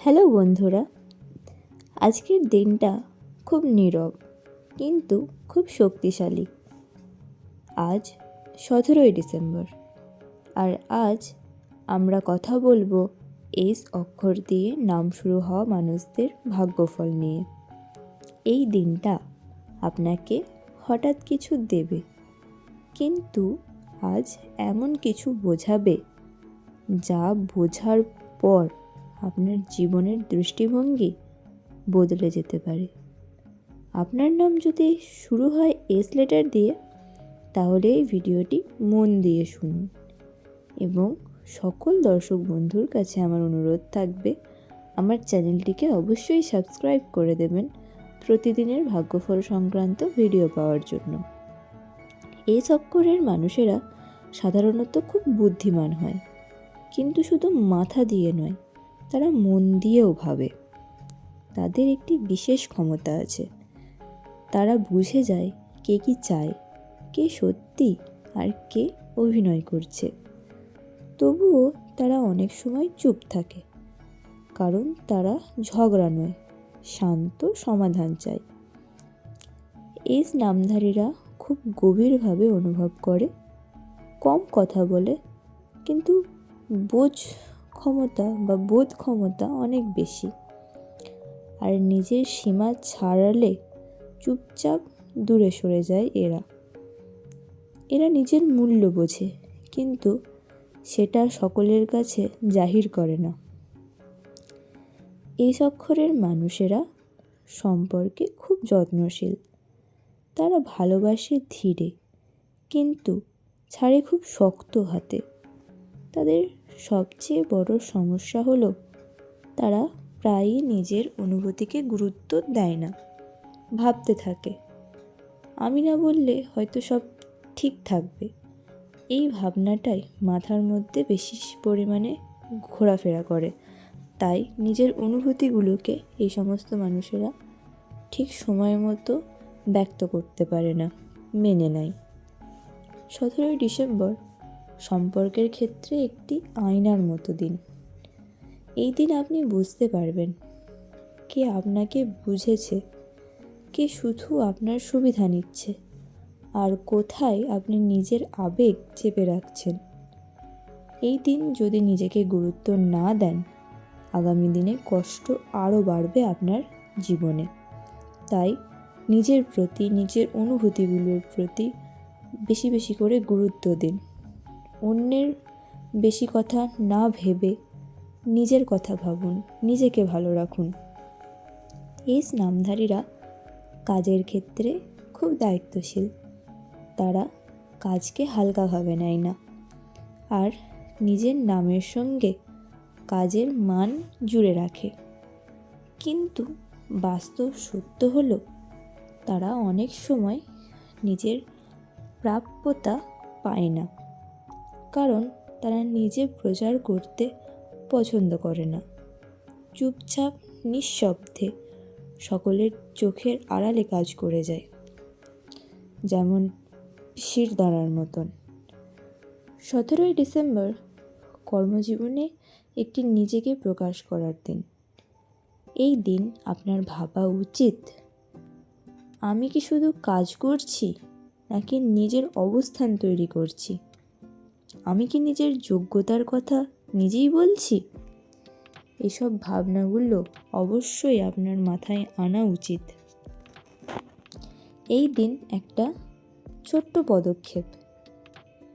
Hello বন্ধুরা, আজকের দিনটা খুব নীরব কিন্তু খুব শক্তিশালী। আজ 17ই ডিসেম্বর, আর আজ আমরা কথা বলবো এস অক্ষর দিয়ে নাম শুরু হওয়া মানুষদের ভাগ্যফল নিয়ে। এই দিনটা আপনাকে হঠাৎ কিছু দেবে, কিন্তু আজ এমন কিছু বোঝাবে যা বোঝার পর আপনার জীবনের দৃষ্টিভঙ্গি বদলে যেতে পারে। আপনার নাম যদি শুরু হয় এস লেটার দিয়ে, তাহলে এই ভিডিওটি মন দিয়ে শুনুন। এবং সকল দর্শক বন্ধুর কাছে আমার অনুরোধ থাকবে, আমার চ্যানেলটিকে অবশ্যই সাবস্ক্রাইব করে দেবেন প্রতিদিনের ভাগ্যফল সংক্রান্ত ভিডিও পাওয়ার জন্য। এস অক্ষরের মানুষেরা সাধারণত খুব বুদ্ধিমান হয়, কিন্তু শুধু মাথা দিয়ে নয়, তারা মন দিয়েও ভাবে। তাদের একটি বিশেষ ক্ষমতা আছে, তারা বুঝে যায় কে কি চায়, কে সত্যি আর কে অভিনয় করছে। তবুও তারা অনেক সময় চুপ থাকে, কারণ তারা ঝগড়া নয়, শান্ত সমাধান চায়। এই নামধারীরা খুব গভীরভাবে অনুভব করে, কম কথা বলে, কিন্তু বোধ ক্ষমতা অনেক বেশি। আর নিজের সীমা ছাড়ালে চুপচাপ দূরে সরে যায় এরা নিজের মূল্য বোঝে, কিন্তু সেটা সকলের কাছে জাহির করে না। এই অক্ষরের মানুষেরা সম্পর্কে খুব যত্নশীল। তারা ভালোবাসে ধীরে, কিন্তু ছাড়ে খুব শক্ত হাতে। তাদের সবচেয়ে বড় সমস্যা হলো তারা প্রায়ই নিজের অনুভূতিকে গুরুত্ব দেয় না, ভাবতে থাকে আমি না বললে হয়তো সব ঠিক থাকবে। এই ভাবনাটাই মাথার মধ্যে বেশি পরিমাণে ঘোরাফেরা করে। তাই নিজের অনুভূতিগুলোকে এই সমস্ত মানুষেরা ঠিক সময় মতো ব্যক্ত করতে পারে না, মেনে নেয়। 17ই ডিসেম্বর সম্পর্কের ক্ষেত্রে একটি আয়নার মতো দিন। এই দিন আপনি বুঝতে পারবেন কে আপনাকে বুঝেছে, কে শুধু আপনার সুবিধা নিচ্ছে, আর কোথায় আপনি নিজের আবেগ চেপে রাখছেন। এই দিন যদি নিজেকে গুরুত্ব না দেন, আগামী দিনে কষ্ট আরও বাড়বে আপনার জীবনে। তাই নিজের প্রতি, নিজের অনুভূতিগুলোর প্রতি বেশি বেশি করে গুরুত্ব দিন। অন্যের বেশি কথা না ভেবে নিজের কথা ভাবুন, নিজেকে ভালো রাখুন। এই নামধারীরা কাজের ক্ষেত্রে খুব দায়িত্বশীল। তারা কাজকে হালকাভাবে নেয় না, আর নিজের নামের সঙ্গে কাজের মান জুড়ে রাখে। কিন্তু বাস্তব সত্য হলো তারা অনেক সময় নিজের প্রাপ্যতা পায় না, কারণ তারা নিজে প্রচার করতে পছন্দ করে না। চুপচাপ নিঃশব্দে সকলের চোখের আড়ালে কাজ করে যায়, যেমন শিরদাঁড়ার মতন। 17ই ডিসেম্বর কর্মজীবনে একটি নিজেকে প্রকাশ করার দিন। এই দিন আপনার ভাবা উচিত, আমি কি শুধু কাজ করছি, নাকি নিজের অবস্থান তৈরি করছি? আমি কি নিজের যোগ্যতার কথা নিজেই বলছি? এসব ভাবনাগুলো অবশ্যই আপনার মাথায় আনা উচিত। এই দিন একটা ছোট্ট পদক্ষেপ,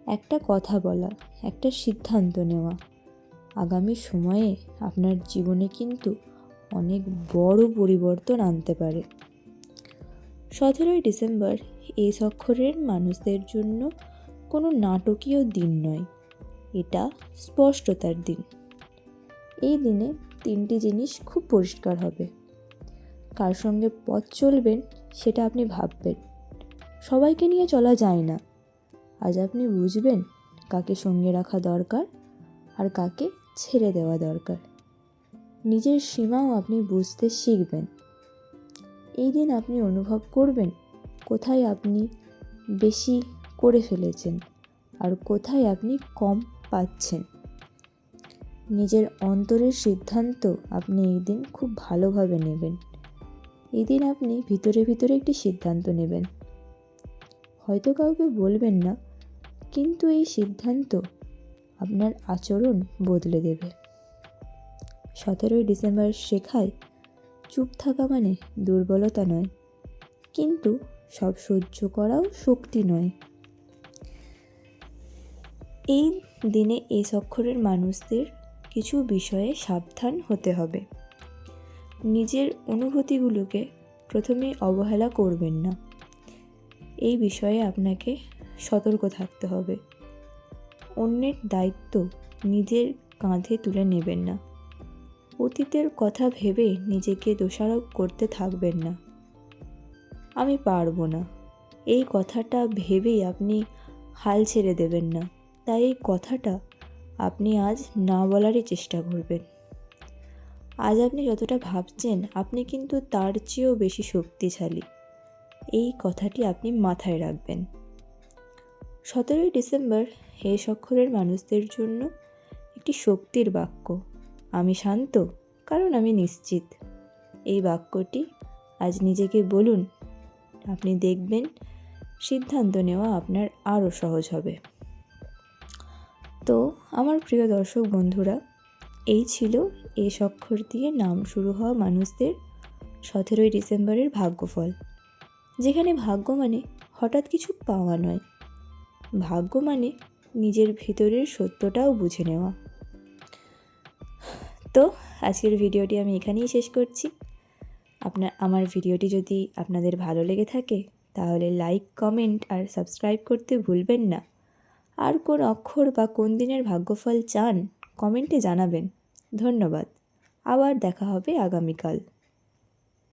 একটা কথা বলা, একটা সিদ্ধান্ত নেওয়া আগামী সময়ে আপনার জীবনে কিন্তু অনেক বড় পরিবর্তন আনতে পারে। 17ই ডিসেম্বর এই অক্ষরের মানুষদের জন্য কোনো নাটকীয় দিন নয়, এটা স্পষ্টতার দিন। এই দিনে 3টি জিনিস খুব পরিষ্কার হবে। কার সঙ্গে পথ চলবেন সেটা আপনি ভাববেন। সবাইকে নিয়ে চলা যায় না। আজ আপনি বুঝবেন কাকে সঙ্গে রাখা দরকার আর কাকে ছেড়ে দেওয়া দরকার। নিজের সীমাও আপনি বুঝতে শিখবেন। এই দিন আপনি অনুভব করবেন কোথায় আপনি বেশি করে ফেলেছেন আর কোথায় আপনি কম পাচ্ছেন। নিজের অন্তরের সিদ্ধান্ত আপনি এই দিন খুব ভালোভাবে নেবেন। এই দিন আপনি ভিতরে ভিতরে একটি সিদ্ধান্ত নেবেন, হয়তো কাউকে বলবেন না, কিন্তু এই সিদ্ধান্ত আপনার আচরণ বদলে দেবে। 17ই ডিসেম্বর শেখায় চুপ থাকা মানে দুর্বলতা নয়, কিন্তু সব সহ্য করাও শক্তি নয়। এই দিনে এস অক্ষরের মানুষদের কিছু বিষয়ে সাবধান হতে হবে। নিজের অনুভূতিগুলোকে প্রথমে অবহেলা করবেন না, এই বিষয়ে আপনাকে সতর্ক থাকতে হবে। অন্যের দায়িত্ব নিজের কাঁধে তুলে নেবেন না। অতীতের কথা ভেবে নিজেকে দোষারোপ করতে থাকবেন না। আমি পারবো না, এই কথাটা ভেবেই আপনি হাল ছেড়ে দেবেন না। তাই এই কথাটা আপনি আজ না বলারই চেষ্টা করবেন। আজ আপনি যতটা ভাবছেন আপনি কিন্তু তার চেয়েও বেশি শক্তিশালী, এই কথাটি আপনি মাথায় রাখবেন। 17ই ডিসেম্বর এস অক্ষরের মানুষদের জন্য একটি শক্তির বাক্য। আমি শান্ত, কারণ আমি নিশ্চিত। এই বাক্যটি আজ নিজেকে বলুন, আপনি দেখবেন সিদ্ধান্ত নেওয়া আপনার আরও সহজ হবে। তো আমার প্রিয় দর্শক বন্ধুরা, এই ছিল এস অক্ষর দিয়ে নাম শুরু হওয়া মানুষদের 17ই ডিসেম্বরের ভাগ্যফল। যেখানে ভাগ্য মানে হঠাৎ কিছু পাওয়া নয়, ভাগ্য মানে নিজের ভিতরের সত্যটাও বুঝে নেওয়া। তো আজকের ভিডিওটি আমি এখানেই শেষ করছি। আমার ভিডিওটি যদি আপনাদের ভালো লেগে থাকে তাহলে লাইক, কমেন্ট আর সাবস্ক্রাইব করতে ভুলবেন না। আর কোন অক্ষর বা কোন দিনের ভাগ্যফল চান কমেন্টে জানাবেন। ধন্যবাদ। আবার দেখা হবে আগামীকাল।